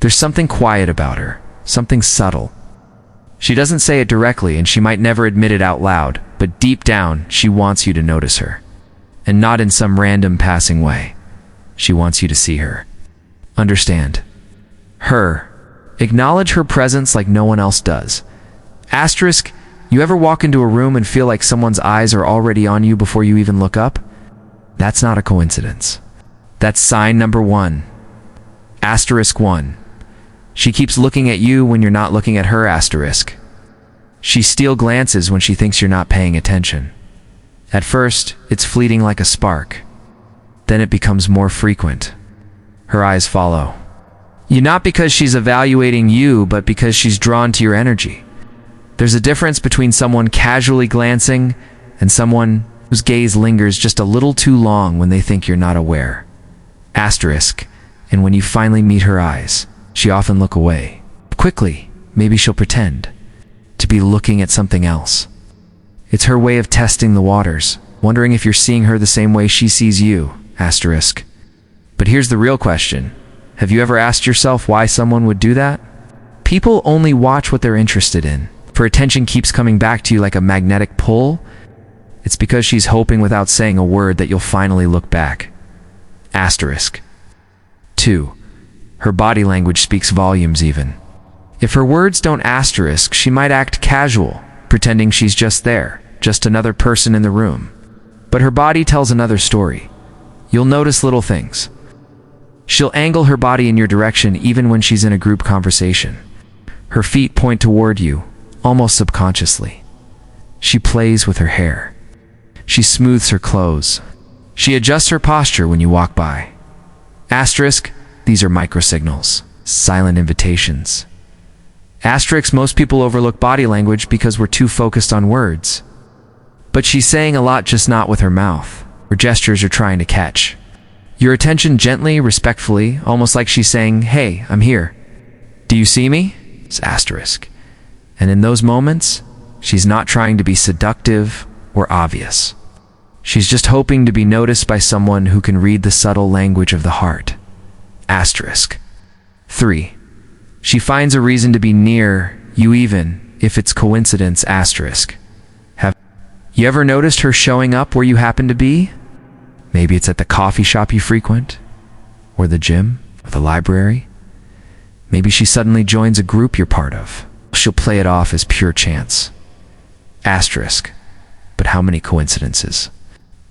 There's something quiet about her, something subtle. She doesn't say it directly, and she might never admit it out loud, but deep down, she wants you to notice her. And not in some random passing way. She wants you to see her. Understand. Her. Acknowledge her presence like no one else does. Asterisk, you ever walk into a room and feel like someone's eyes are already on you before you even look up? That's not a coincidence. That's sign number 1. Asterisk 1. She keeps looking at you when you're not looking at her, asterisk. She steal glances when she thinks you're not paying attention. At first, it's fleeting like a spark. Then it becomes more frequent. Her eyes follow. You not because she's evaluating you, but because she's drawn to your energy. There's a difference between someone casually glancing and someone whose gaze lingers just a little too long when they think you're not aware. Asterisk, and when you finally meet her eyes, she often look away. Quickly, maybe she'll pretend to be looking at something else. It's her way of testing the waters, wondering if you're seeing her the same way she sees you, asterisk. But here's the real question. Have you ever asked yourself why someone would do that? People only watch what they're interested in. If her attention keeps coming back to you like a magnetic pull, it's because she's hoping without saying a word that you'll finally look back. Asterisk. 2. Her body language speaks volumes even. If her words don't asterisk, she might act casual, pretending she's just there, just another person in the room. But her body tells another story. You'll notice little things. She'll angle her body in your direction even when she's in a group conversation. Her feet point toward you, almost subconsciously. She plays with her hair. She smooths her clothes. She adjusts her posture when you walk by. Asterisk, these are microsignals, silent invitations. Asterisk, most people overlook body language because we're too focused on words. But she's saying a lot, just not with her mouth. Her gestures are trying to catch your attention gently, respectfully, almost like she's saying, "Hey, I'm here. Do you see me?" It's asterisk. And in those moments, she's not trying to be seductive or obvious. She's just hoping to be noticed by someone who can read the subtle language of the heart. Asterisk. 3. She finds a reason to be near you even if it's coincidence, asterisk. Have you ever noticed her showing up where you happen to be? Maybe it's at the coffee shop you frequent, or the gym, or the library. Maybe she suddenly joins a group you're part of. She'll play it off as pure chance. Asterisk. But how many coincidences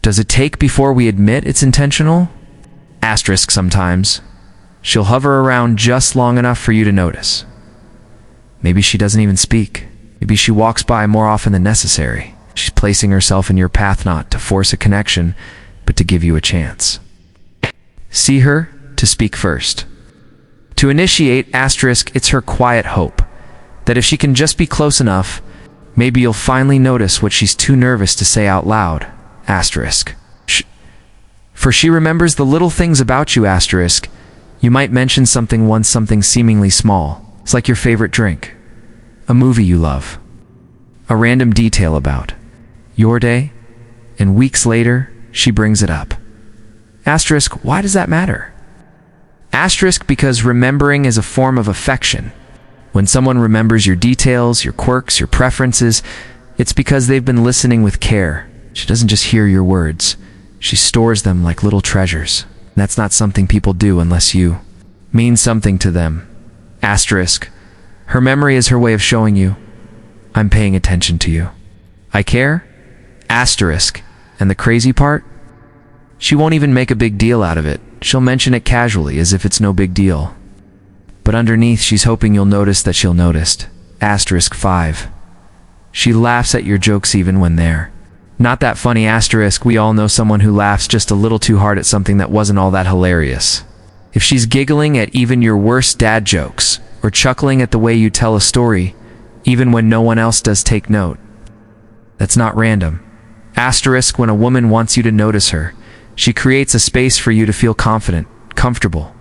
does it take before we admit it's intentional? Asterisk, sometimes. She'll hover around just long enough for you to notice. Maybe she doesn't even speak. Maybe she walks by more often than necessary. She's placing herself in your path not to force a connection, but to give you a chance. See her to speak first. To initiate, asterisk, it's her quiet hope that if she can just be close enough, maybe you'll finally notice what she's too nervous to say out loud, asterisk. For she remembers the little things about you, asterisk. You might mention something seemingly small. It's like your favorite drink, a movie you love, a random detail about your day, and weeks later, she brings it up. Asterisk, why does that matter? Asterisk, because remembering is a form of affection. When someone remembers your details, your quirks, your preferences, it's because they've been listening with care. She doesn't just hear your words. She stores them like little treasures. That's not something people do unless you mean something to them. Asterisk. Her memory is her way of showing you, I'm paying attention to you. I care. Asterisk. And the crazy part? She won't even make a big deal out of it. She'll mention it casually as if it's no big deal. But underneath, she's hoping you'll notice that she'll notice. Asterisk 5. She laughs at your jokes even when they're not that funny, asterisk. We all know someone who laughs just a little too hard at something that wasn't all that hilarious. If she's giggling at even your worst dad jokes, or chuckling at the way you tell a story, even when no one else does, take note. That's not random. Asterisk, when a woman wants you to notice her, she creates a space for you to feel confident, comfortable,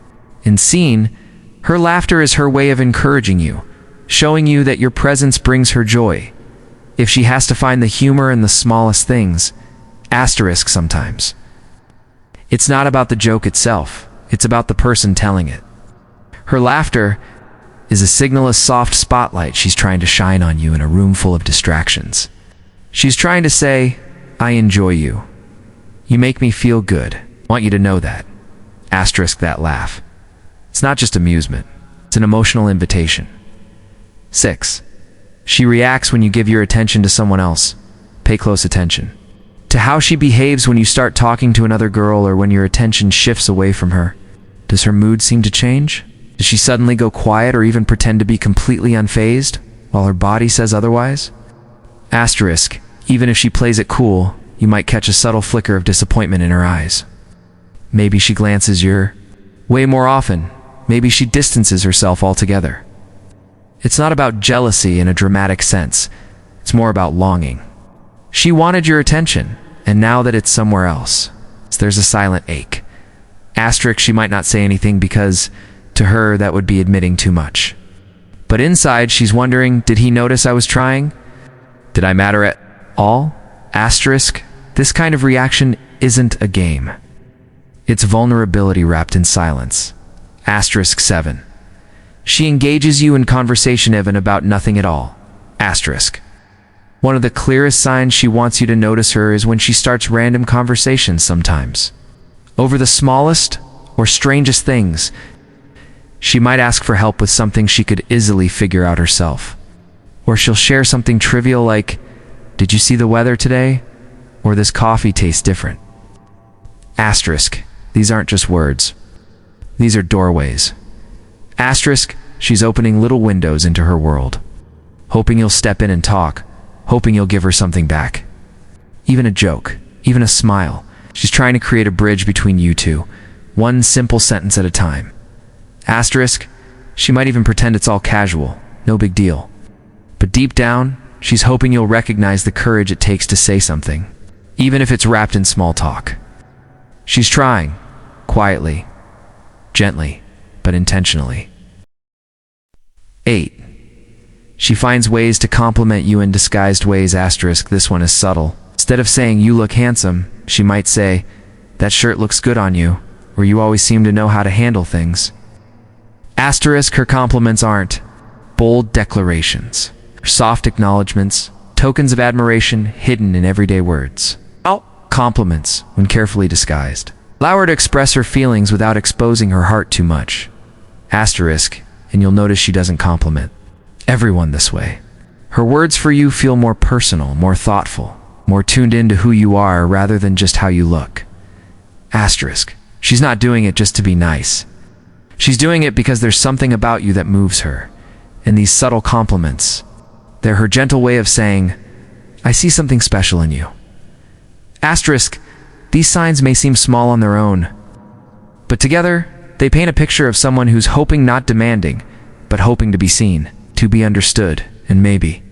and seen. Her laughter is her way of encouraging you, showing you that your presence brings her joy. If she has to find the humor in the smallest things, asterisk sometimes. It's not about the joke itself, it's about the person telling it. Her laughter is a signal, a soft spotlight she's trying to shine on you in a room full of distractions. She's trying to say, I enjoy you. You make me feel good. I want you to know that. Asterisk that laugh. It's not just amusement. It's an emotional invitation. 6. She reacts when you give your attention to someone else. Pay close attention to how she behaves when you start talking to another girl or when your attention shifts away from her. Does her mood seem to change? Does she suddenly go quiet or even pretend to be completely unfazed while her body says otherwise? Asterisk, even if she plays it cool, you might catch a subtle flicker of disappointment in her eyes. Maybe she glances your way more often. Maybe she distances herself altogether. It's not about jealousy in a dramatic sense. It's more about longing. She wanted your attention, and now that it's somewhere else, there's a silent ache. Asterisk, she might not say anything because, to her, that would be admitting too much. But inside, she's wondering, did he notice I was trying? Did I matter at all? Asterisk, this kind of reaction isn't a game. It's vulnerability wrapped in silence. Asterisk 7. She engages you in conversation even about nothing at all. Asterisk. One of the clearest signs she wants you to notice her is when she starts random conversations sometimes. Over the smallest or strangest things. She might ask for help with something she could easily figure out herself. Or she'll share something trivial like, did you see the weather today? Or this coffee tastes different. Asterisk. These aren't just words. These are doorways. Asterisk, she's opening little windows into her world. Hoping you'll step in and talk. Hoping you'll give her something back. Even a joke. Even a smile. She's trying to create a bridge between you two. One simple sentence at a time. Asterisk, she might even pretend it's all casual. No big deal. But deep down, she's hoping you'll recognize the courage it takes to say something. Even if it's wrapped in small talk. She's trying. Quietly. Gently. But intentionally. 8. She finds ways to compliment you in disguised ways. Asterisk, this one is subtle. Instead of saying, you look handsome, she might say, that shirt looks good on you, or you always seem to know how to handle things. Asterisk, her compliments aren't bold declarations. Soft acknowledgments, tokens of admiration hidden in everyday words. Compliments, when carefully disguised. Allow her to express her feelings without exposing her heart too much. Asterisk, and you'll notice she doesn't compliment everyone this way. Her words for you feel more personal, more thoughtful, more tuned into who you are rather than just how you look. Asterisk, she's not doing it just to be nice. She's doing it because there's something about you that moves her. And these subtle compliments, they're her gentle way of saying, I see something special in you. Asterisk, these signs may seem small on their own, but together, they paint a picture of someone who's hoping, not demanding, but hoping to be seen, to be understood, and maybe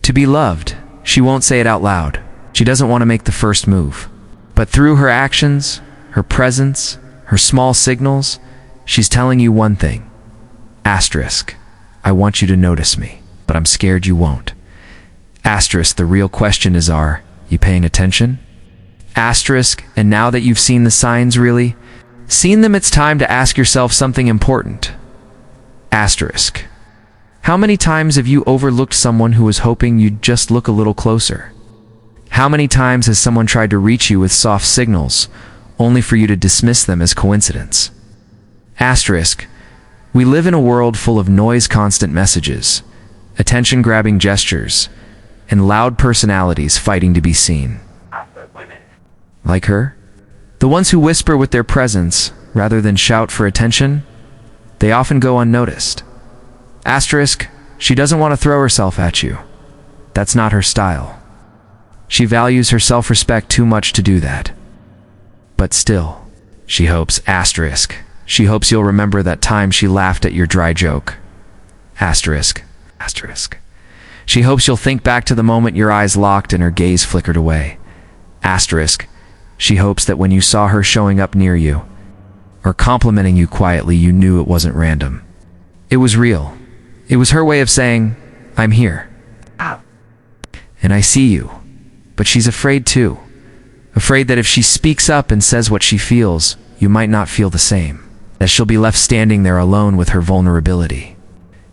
to be loved. She won't say it out loud. She doesn't want to make the first move. But through her actions, her presence, her small signals, she's telling you one thing. Asterisk, I want you to notice me, but I'm scared you won't. Asterisk, the real question is, are you paying attention? Asterisk, and now that you've seen the signs, really seen them, it's time to ask yourself something important. Asterisk, how many times have you overlooked someone who was hoping you'd just look a little closer? How many times has someone tried to reach you with soft signals, only for you to dismiss them as coincidence? Asterisk, we live in a world full of noise, constant messages, attention-grabbing gestures, and loud personalities fighting to be seen. Like her? The ones who whisper with their presence, rather than shout for attention, they often go unnoticed. Asterisk, she doesn't want to throw herself at you. That's not her style. She values her self-respect too much to do that. But still, she hopes, asterisk, she hopes you'll remember that time she laughed at your dry joke. Asterisk, asterisk. She hopes you'll think back to the moment your eyes locked and her gaze flickered away. Asterisk, she hopes that when you saw her showing up near you, or complimenting you quietly, you knew it wasn't random. It was real. It was her way of saying, I'm here. And I see you. But she's afraid too. Afraid that if she speaks up and says what she feels, you might not feel the same. that she'll be left standing there alone with her vulnerability,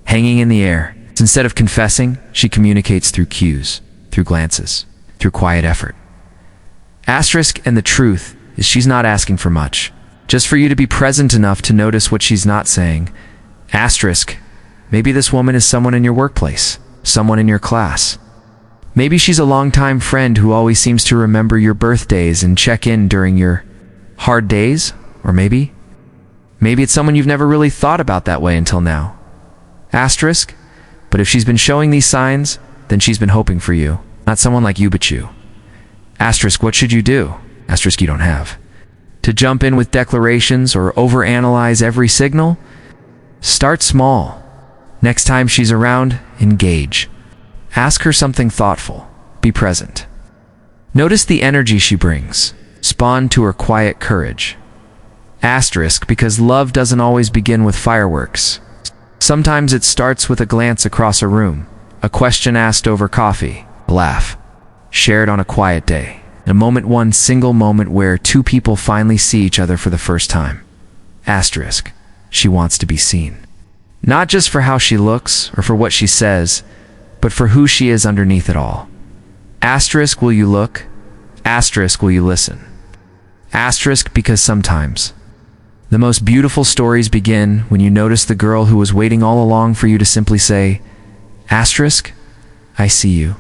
hanging in the air. Instead of confessing, she communicates through cues, through glances, through quiet effort. Asterisk, and the truth is she's not asking for much, just for you to be present enough to notice what she's not saying. Asterisk, maybe this woman is someone in your workplace, someone in your class. Maybe she's a longtime friend who always seems to remember your birthdays and check in during your hard days. Or maybe it's someone you've never really thought about that way until now. Asterisk, but if she's been showing these signs, then she's been hoping for you, not someone like you but you. Asterisk, what should you do? Asterisk, you don't have to jump in with declarations or overanalyze every signal. Start small. Next time she's around, engage. Ask her something thoughtful. Be present. Notice the energy she brings. Respond to her quiet courage. Asterisk, because love doesn't always begin with fireworks. Sometimes it starts with a glance across a room, a question asked over coffee, a laugh shared on a quiet day, a moment, one single moment where two people finally see each other for the first time. Asterisk, she wants to be seen. Not just for how she looks or for what she says, but for who she is underneath it all. Asterisk, will you look? Asterisk, will you listen? Asterisk, because sometimes the most beautiful stories begin when you notice the girl who was waiting all along for you to simply say, asterisk, I see you.